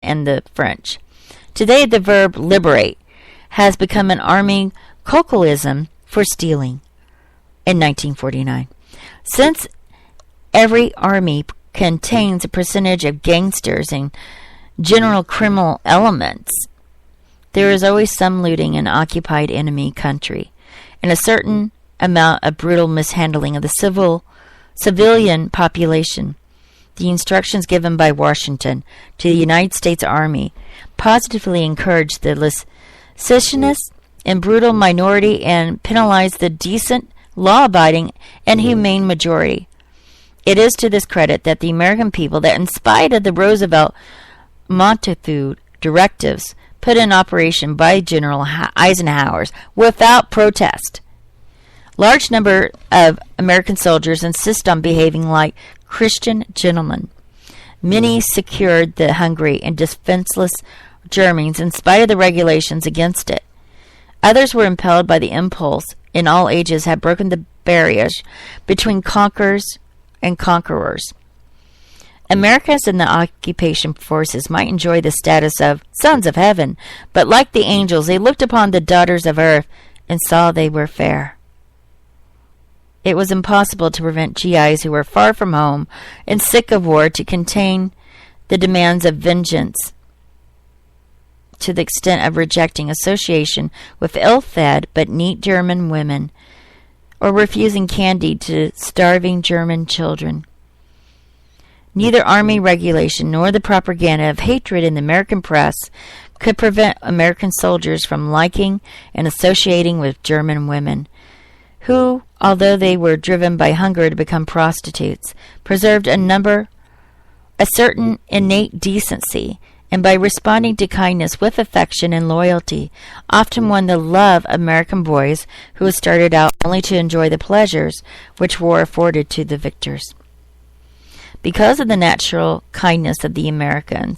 and the French. Today, the verb liberate has become an army colloquialism for stealing in 1949. Since every army contains a percentage of gangsters and general criminal elements, there is always some looting in occupied enemy country, and a certain amount of brutal mishandling of the civilian population. The instructions given by Washington to the United States Army positively encouraged the licentious and brutal minority and penalized the decent, law-abiding, and humane majority. It is to this credit that the American people, that in spite of the Roosevelt Montague directives put in operation by General Eisenhower without protest, large number of American soldiers insist on behaving like Christian gentlemen. Many secured the hungry and defenseless Germans in spite of the regulations against it. Others were impelled by the impulse, in all ages have broken the barriers between conquerors and conquerors. Americans in the occupation forces might enjoy the status of sons of heaven, but like the angels, they looked upon the daughters of earth and saw they were fair. It was impossible to prevent GIs who were far from home and sick of war to contain the demands of vengeance to the extent of rejecting association with ill-fed but neat German women or refusing candy to starving German children. Neither army regulation nor the propaganda of hatred in the American press could prevent American soldiers from liking and associating with German women, who, although they were driven by hunger to become prostitutes, preserved a certain innate decency, and by responding to kindness with affection and loyalty, often won the love of American boys who started out only to enjoy the pleasures which war afforded to the victors. Because of the natural kindness of the Americans,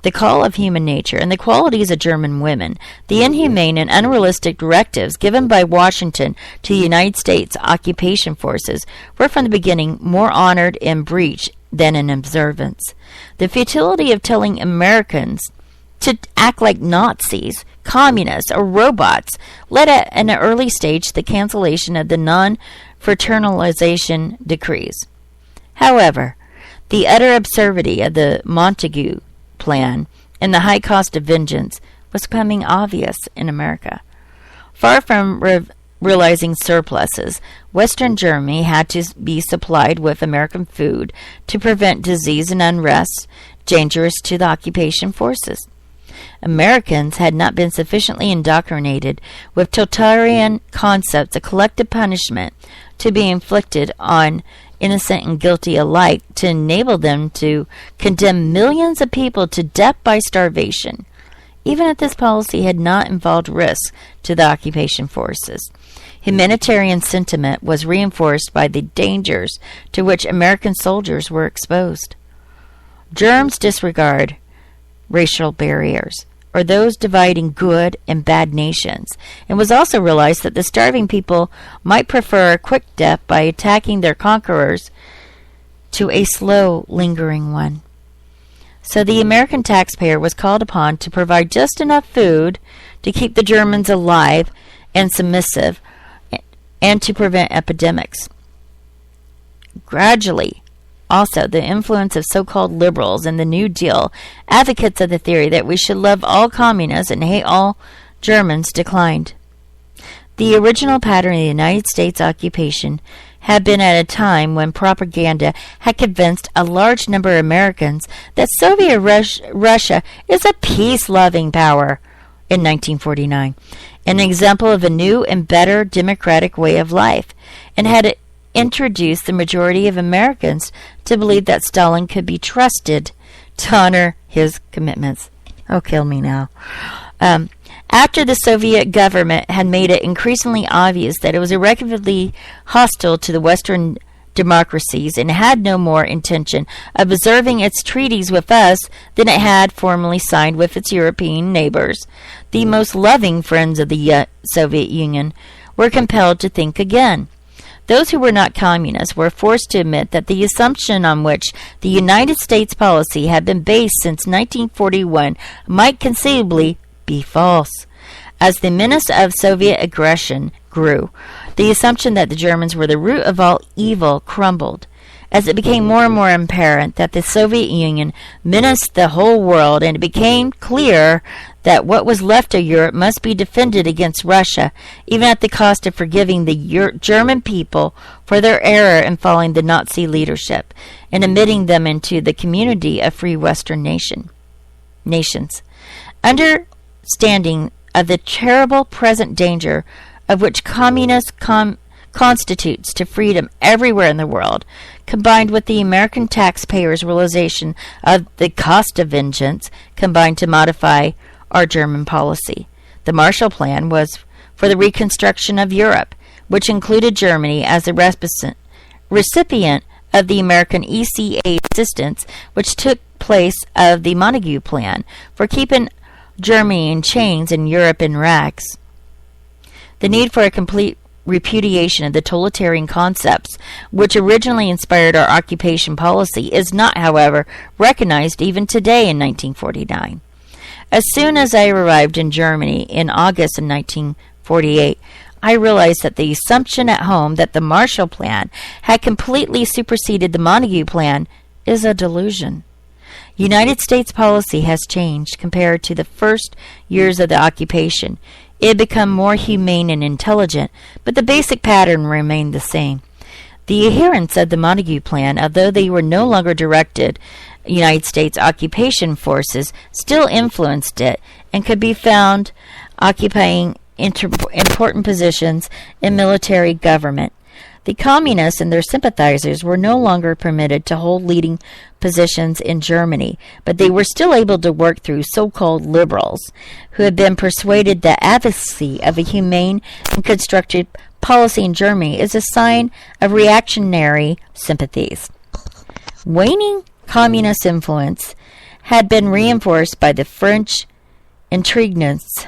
the call of human nature, and the qualities of German women, the inhumane and unrealistic directives given by Washington to the United States occupation forces were from the beginning more honored in breach than in observance. The futility of telling Americans to act like Nazis, communists, or robots led at an early stage to the cancellation of the non-fraternalization decrees. However, the utter absurdity of the Montague Plan and the high cost of vengeance was becoming obvious in America. Far from realizing surpluses, Western Germany had to be supplied with American food to prevent disease and unrest dangerous to the occupation forces. Americans had not been sufficiently indoctrinated with totalitarian concepts of collective punishment to be inflicted on innocent and guilty alike to enable them to condemn millions of people to death by starvation, even if this policy had not involved risks to the occupation forces. Humanitarian sentiment was reinforced by the dangers to which American soldiers were exposed. Germs disregard racial barriers, or those dividing good and bad nations, and was also realized that the starving people might prefer a quick death by attacking their conquerors to a slow, lingering one. So the American taxpayer was called upon to provide just enough food to keep the Germans alive and submissive, and to prevent epidemics. Gradually, also, the influence of so-called liberals and the New Deal, advocates of the theory that we should love all communists and hate all Germans, declined. The original pattern of the United States occupation had been at a time when propaganda had convinced a large number of Americans that Soviet Russia is a peace-loving power in 1949, an example of a new and better democratic way of life, and had introduced the majority of Americans to believe that Stalin could be trusted to honor his commitments. Oh, kill me now. After the Soviet government had made it increasingly obvious that it was irrecoverably hostile to the Western democracies and had no more intention of observing its treaties with us than it had formerly signed with its European neighbors, the most loving friends of the Soviet Union were compelled to think again. Those who were not communists were forced to admit that the assumption on which the United States policy had been based since 1941 might conceivably be false. As the menace of Soviet aggression grew, the assumption that the Germans were the root of all evil crumbled. As it became more and more apparent that the Soviet Union menaced the whole world, and it became clear that what was left of Europe must be defended against Russia, even at the cost of forgiving the German people for their error in following the Nazi leadership and admitting them into the community of free Western nations. Understanding of the terrible present danger of which communism constitutes to freedom everywhere in the world, combined with the American taxpayers' realization of the cost of vengeance, combined to modify our German policy. The Marshall Plan was for the reconstruction of Europe, which included Germany as the recipient of the American ECA assistance, which took place of the Montague Plan for keeping Germany in chains and Europe in rags. The need for a complete repudiation of the totalitarian concepts which originally inspired our occupation policy is not, however, recognized even today in 1949. As soon as I arrived in Germany in August of 1948, I realized that the assumption at home that the Marshall Plan had completely superseded the Montague Plan is a delusion. United States policy has changed compared to the first years of the occupation. It had become more humane and intelligent, but the basic pattern remained the same. The adherents of the Montague Plan, although they were no longer directed United States occupation forces, still influenced it and could be found occupying important positions in military government. The communists and their sympathizers were no longer permitted to hold leading positions in Germany, but they were still able to work through so-called liberals who had been persuaded that advocacy of a humane and constructive policy in Germany is a sign of reactionary sympathies. Waning communist influence had been reinforced by the French intrigues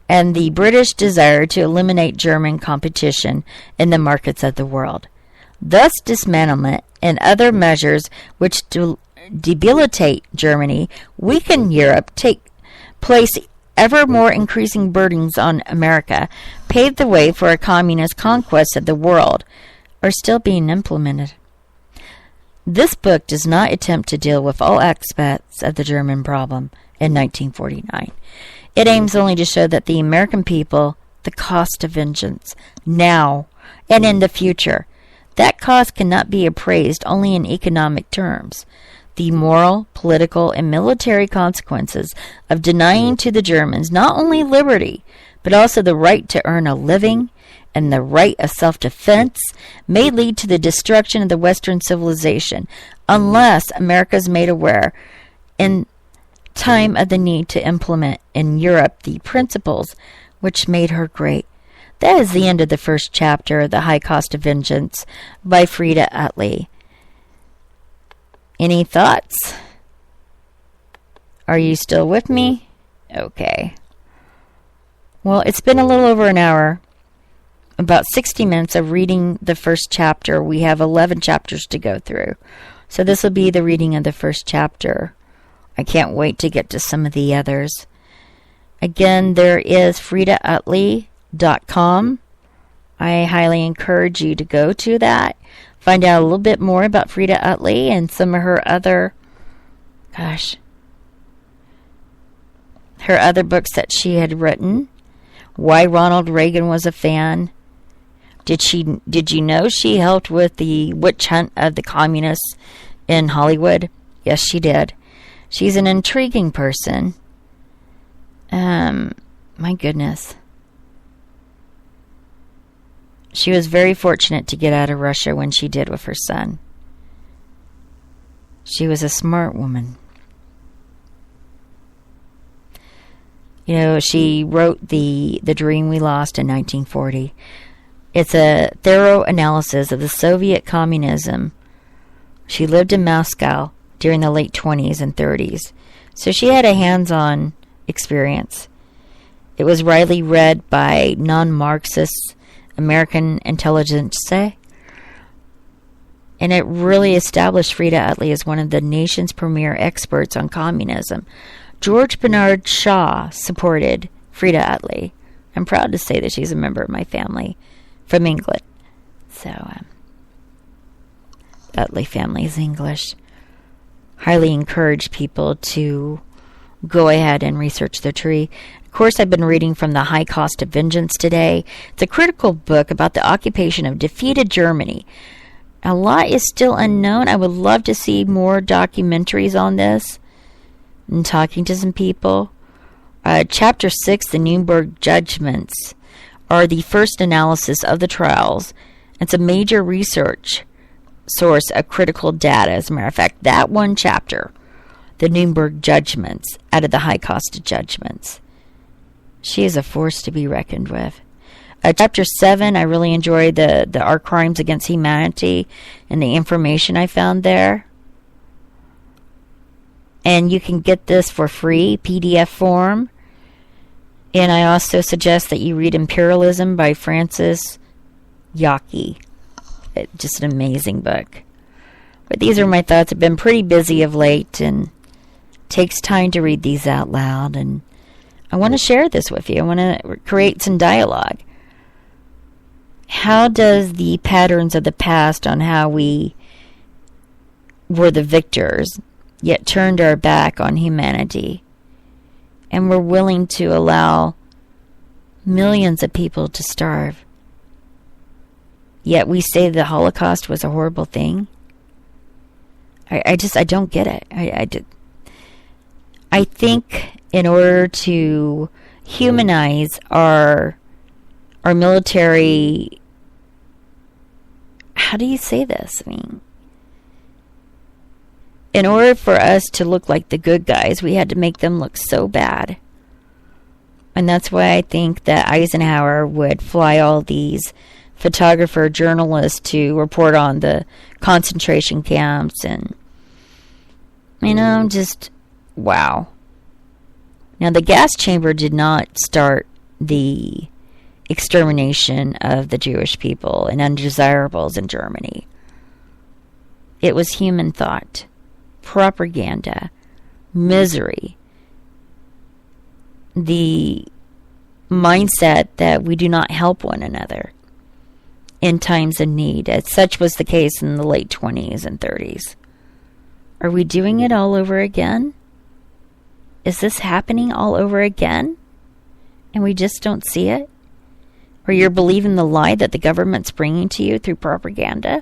and the British desire to eliminate German competition in the markets of the world. Thus, dismantlement and other measures which debilitate Germany, weaken Europe, place ever more increasing burdens on America, paved the way for a communist conquest of the world, are still being implemented. This book does not attempt to deal with all aspects of the German problem in 1949. It aims only to show that the American people, the cost of vengeance, now and in the future. That cost cannot be appraised only in economic terms. The moral, political, and military consequences of denying to the Germans not only liberty, but also the right to earn a living and the right of self-defense may lead to the destruction of the Western civilization unless America is made aware in time of the need to implement in Europe the principles which made her great. That is the end of the first chapter of The-High-Cost-of-Vengeance by Freda Utley. Any thoughts? Are you still with me? Okay. Well, it's been a little over an hour, about 60 minutes of reading the first chapter. We have 11 chapters to go through. So this will be the reading of the first chapter. I can't wait to get to some of the others. Again, there is FredaUtley.com. I highly encourage you to go to that. Find out a little bit more about Freda Utley and some of her other, her other books that she had written. Why Ronald Reagan was a fan. Did you know she helped with the witch hunt of the communists in Hollywood? Yes, she did. She's an intriguing person. My goodness. She was very fortunate to get out of Russia when she did with her son. She was a smart woman. You know, she wrote The Dream We Lost in 1940. It's a thorough analysis of the Soviet communism. She lived in Moscow during the late 20s and 30s, so she had a hands-on experience. It was widely read by non-Marxist American intelligentsia And it really established Freda Utley as one of the nation's premier experts on communism. George Bernard Shaw supported Freda Utley. I'm proud to say that she's a member of my family from England. So, Utley family is English. Highly encourage people to go ahead and research the tree. Of course, I've been reading from The-High-Cost-of-Vengence today. It's a critical book about the occupation of defeated Germany. A lot is still unknown. I would love to see more documentaries on this and talking to some people. Chapter 6, the Nuremberg Judgments, are the first analysis of the trials. It's a major research source of critical data. As a matter of fact, that one chapter, the Nuremberg Judgments, out of the high cost of judgments. She is a force to be reckoned with. Chapter 7, I really enjoyed the Our Crimes Against Humanity and the information I found there. And you can get this for free, PDF form. And I also suggest that you read Imperialism by Francis Yockey. Just an amazing book. But these are my thoughts. I've been pretty busy of late, and it takes time to read these out loud. And I want to share this with you. I want to create some dialogue. How does the patterns of the past on how we were the victors, yet turned our back on humanity, and were willing to allow millions of people to starve, yet we say the Holocaust was a horrible thing? I don't get it. I think in order to humanize our military, how do you say this? I mean, in order for us to look like the good guys, we had to make them look so bad. And that's why I think that Eisenhower would fly all these photographer journalists to report on the concentration camps, and just wow. Now, the gas chamber did not start the extermination of the Jewish people and undesirables in Germany. It was human thought, propaganda, misery, the mindset that we do not help one another in times of need. As such was the case in the late 20s and 30s. Are we doing it all over again? Is this happening all over again? And we just don't see it? Or you're believing the lie that the government's bringing to you through propaganda?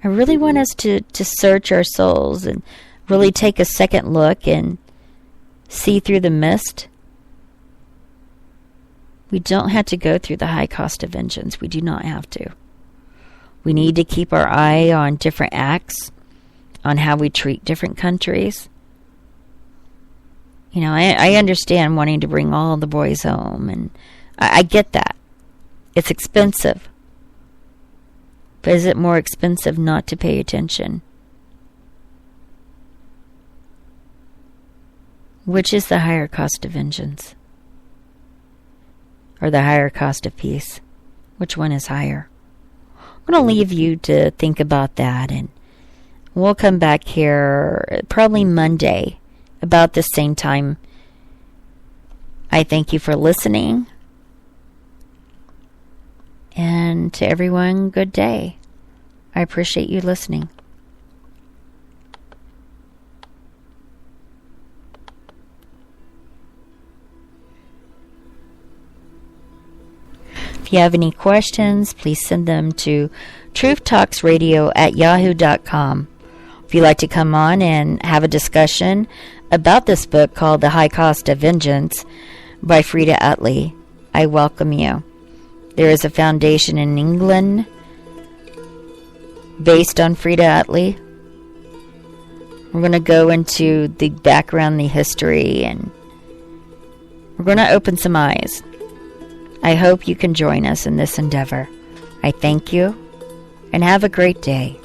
I really want us to search our souls and really take a second look and see through the mist. We don't have to go through the high cost of vengeance. We do not have to. We need to keep our eye on different acts, on how we treat different countries. I understand wanting to bring all the boys home, and I get that. It's expensive. But is it more expensive not to pay attention? Which is the higher cost of vengeance? Or the higher cost of peace? Which one is higher? I'm going to leave you to think about that, and we'll come back here probably Monday about the same time. I thank you for listening. And to everyone, good day. I appreciate you listening. If you have any questions, please send them to truthtalksradio@yahoo.com. If you'd like to come on and have a discussion about this book called The High Cost of Vengeance by Freda Utley, I welcome you. There is a foundation in England based on Freda Utley. We're going to go into the background, the history, and we're going to open some eyes. I hope you can join us in this endeavor. I thank you, and have a great day.